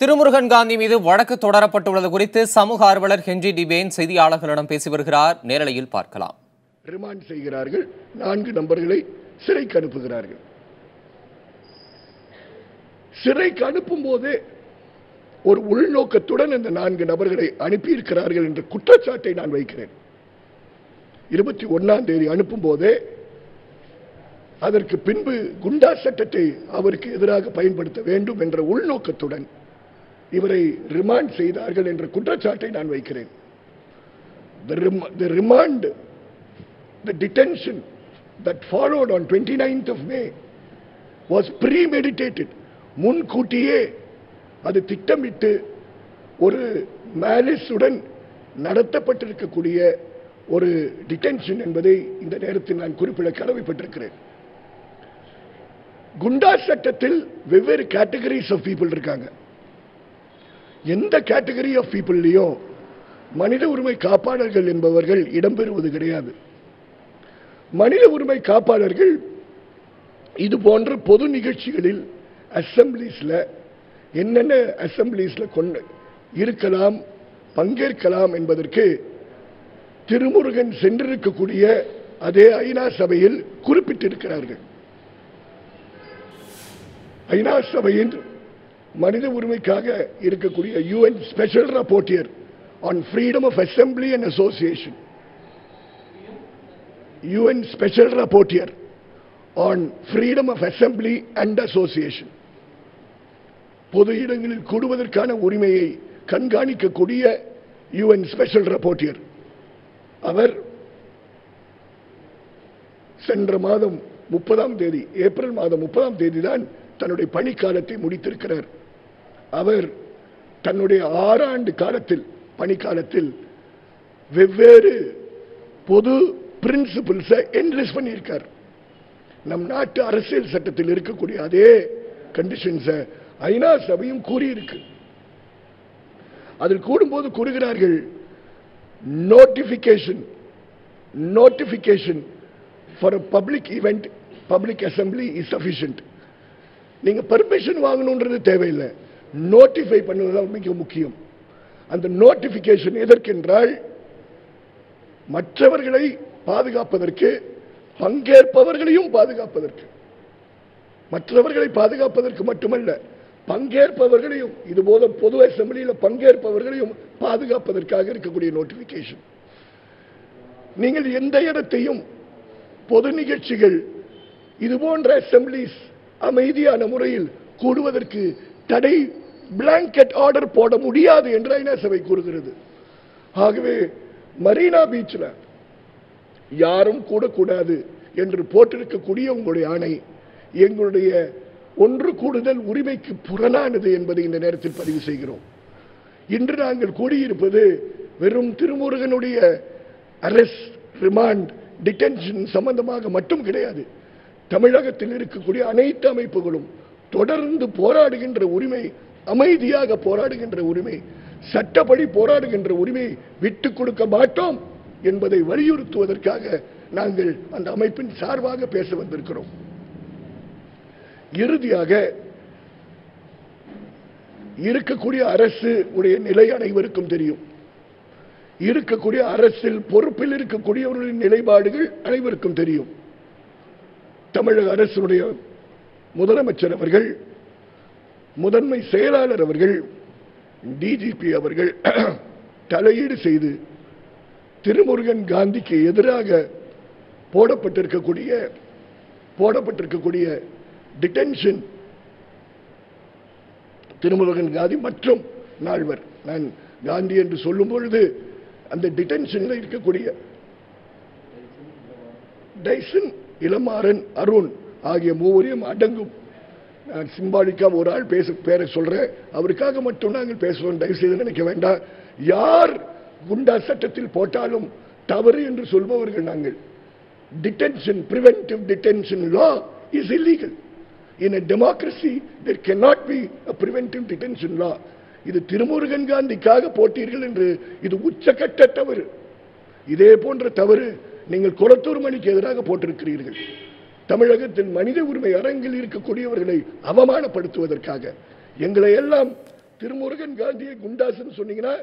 திருமுருகன் காந்தி மீது வழக்கு தொடரப்பட்டுள்ளது குறித்து சமூக ஆர்வலர் ஹென்றி டிபேன் செய்தியாளர்களிடம் பேசி வருகிறார். நேரலையில் பார்க்கலாம். ரிமாண்ட் செய்கிறார்கள். 4 நபர்களை சிறைக்கு அனுப்புகிறார்கள். சிறைக்கு அனுப்பும் போதே ஒரு உள்நோக்கத்துடன் இந்த 4 நபர்களை அனுப்பியிருக்கிறார்கள் என்ற குற்றச்சாட்டை நான் வைக்கிறேன். 21ஆம் தேதி அனுப்பும் போதே அதற்கு பின்பு குண்டா சட்டத்தை அவருக்கு எதிராக பயன்படுத்த வேண்டும் என்ற உள்நோக்கத்துடன் இவரை ரிமாண்ட் செய்தார்கள் என்ற குற்றச்சாட்டை நான் வைக்கிறேன். The remand, the detention that followed on 29th of May was premeditated. முன்கூட்டியே அது திட்டமிட்டு ஒரு மேலிஸுடன் நடத்தப்பட்டிருக்கக்கூடிய ஒரு டிடென்ஷன் என்பதை இந்த நேரத்தில் நான் குறிப்பிட கடமைப்பட்டிருக்கிறேன். குண்டா சட்டத்தில் வெவ்வேறு கேட்டகரிஸ் ஆஃப் பீப்புள் இருக்காங்க. எந்த கேட்டகரி ஆஃப் பீப்புள்லையும் மனித உரிமை காப்பாளர்கள் என்பவர்கள் இடம்பெறுவது கிடையாது. மனித உரிமை காப்பாளர்கள் இது போன்ற பொது நிகழ்ச்சிகளில் அசம்பிளிஸ்ல என்னென்ன அசம்பிளிஸ்ல கொண்டு இருக்கலாம், பங்கேற்கலாம் என்பதற்கு திருமுருகன் சென்றிருக்கக்கூடிய அதே ஐநா சபையில் குறிப்பிட்டிருக்கிறார்கள். ஐநா சபையின் மனித உரிமைக்காக இருக்கக்கூடிய UN special rapporteur on freedom of assembly and association, UN special rapporteur on freedom of assembly and association, பொது இடங்களில் கூடுவதற்கான உரிமையை கண்காணிக்கக்கூடிய UN ஸ்பெஷல் ராப்போர்ட்டியர் அவர் சென்ற மாதம் 30ஆம் தேதி, ஏப்ரல் மாதம் 30ஆம் தேதி தான் தன்னுடைய பணிக்காலத்தை முடித்திருக்கிறார். அவர் தன்னுடைய 6 ஆண்டு காலத்தில் பணிக்காலத்தில் வெவ்வேறு பொது பிரின்சிபிள்ஸை என்ரிஸ் பண்ணியிருக்கார். நம் நாட்டு அரசியல் சட்டத்தில் இருக்கக்கூடிய அதே கண்டிஷன்ஸை ஐநா சபையும் கூறியிருக்கு. அதில் கூடும்போது கூறுகிறார்கள், notification for a public event, public assembly is sufficient. நீங்க பர்மிஷன் வாங்கணும்ன்றது தேவையில்லை, நோட்டிஃபை பண்ணுவதுதான் மிக முக்கியம். அந்த நோட்டிபிகேஷன் எதற்கென்றால் மற்றவர்களை பாதுகாப்பதற்கு, பங்கேற்பவர்களையும் பாதுகாப்பதற்கு, மற்றவர்களை பாதுகாப்பதற்கு மட்டுமல்ல, பங்கேற்பவர்களையும், இதுபோல பொது அசம்பிளியில் பங்கேற்பவர்களையும் பாதுகாப்பதற்காக இருக்கக்கூடிய நோட்டிபிகேஷன். நீங்கள் எந்த இடத்தையும் பொது நிகழ்ச்சிகள் இதுபோன்ற அசம்பிளிஸ் அமைதியான முறையில் கூடுவதற்கு தடை, பிளாங்கெட் ஆர்டர் போட முடியாது என்று ஐநா சபை கூறுகிறது. ஆகவே மரீனா பீச்சில் யாரும் கூடக்கூடாது என்று போட்டிருக்கக்கூடிய உங்களுடைய ஆணை எங்களுடைய ஒன்று கூடுதல் உரிமைக்கு புறனானது என்பதை இந்த நேரத்தில் பதிவு செய்கிறோம். இன்று நாங்கள் கூடியிருப்பது வெறும் திருமுருகனுடைய அரெஸ்ட், ரிமாண்ட், டிடென்ஷன் சம்பந்தமாக மட்டும் கிடையாது. தமிழகத்தில் இருக்கக்கூடிய அனைத்து அமைப்புகளும் தொடர்ந்து போராடுகின்ற உரிமை, அமைதியாக போராடுகின்ற உரிமை, சட்டப்படி போராடுகின்ற உரிமை விட்டுக் கொடுக்க மாட்டோம் என்பதை வலியுறுத்துவதற்காக நாங்கள் அந்த அமைப்பின் சார்பாக பேச வந்திருக்கிறோம். இறுதியாக இருக்கக்கூடிய அரசு உடைய நிலை அனைவருக்கும் தெரியும். இருக்கக்கூடிய அரசில் பொறுப்பில் இருக்கக்கூடியவர்களின் நிலைப்பாடுகள் அனைவருக்கும் தெரியும். தமிழக அரசுடைய முதலமைச்சர் அவர்கள், முதன்மை செயலாளர் அவர்கள், டிஜிபி அவர்கள் தலையீடு செய்து திருமுருகன் காந்திக்கு எதிராக போடப்பட்டிருக்கக்கூடிய டிடென்ஷன், திருமுருகன் காந்தி மற்றும் நால்வர், நான் காந்தி என்று சொல்லும் பொழுது அந்த டிடென்ஷனில் இருக்கக்கூடிய டைசன், இளமாறன், அருண் ஆகிய மூவரையும் அடங்கும். நான் சிம்பாலிக்கா ஒரு ஆள் பேரை சொல்றேன், அவருக்காக மட்டும் நாங்கள் பேசுவோம், தயவு செய்து நினைக்க வேண்டாம். யார் குண்டா சட்டத்தில் போட்டாலும் தவறு என்று சொல்பவர்கள் நாங்கள். Detention, preventive detention law is illegal. In a democracy there cannot be a preventive detention law. இது திருமுருகன் காந்திக்காக போட்டீர்கள் என்று இது உச்சக்கட்ட தவறு. இதே போன்ற தவறு நீங்கள் கொளத்தூர் மணிக்கு எதிராக போட்டிருக்கிறீர்கள். தமிழகத்தின் மனித உரிமை அரங்கில் இருக்கக்கூடியவர்களை அவமானப்படுத்துவதற்காக எங்களை எல்லாம் திருமுருகன் காந்தியை குண்டாசுன்னு சொன்னீங்கன்னா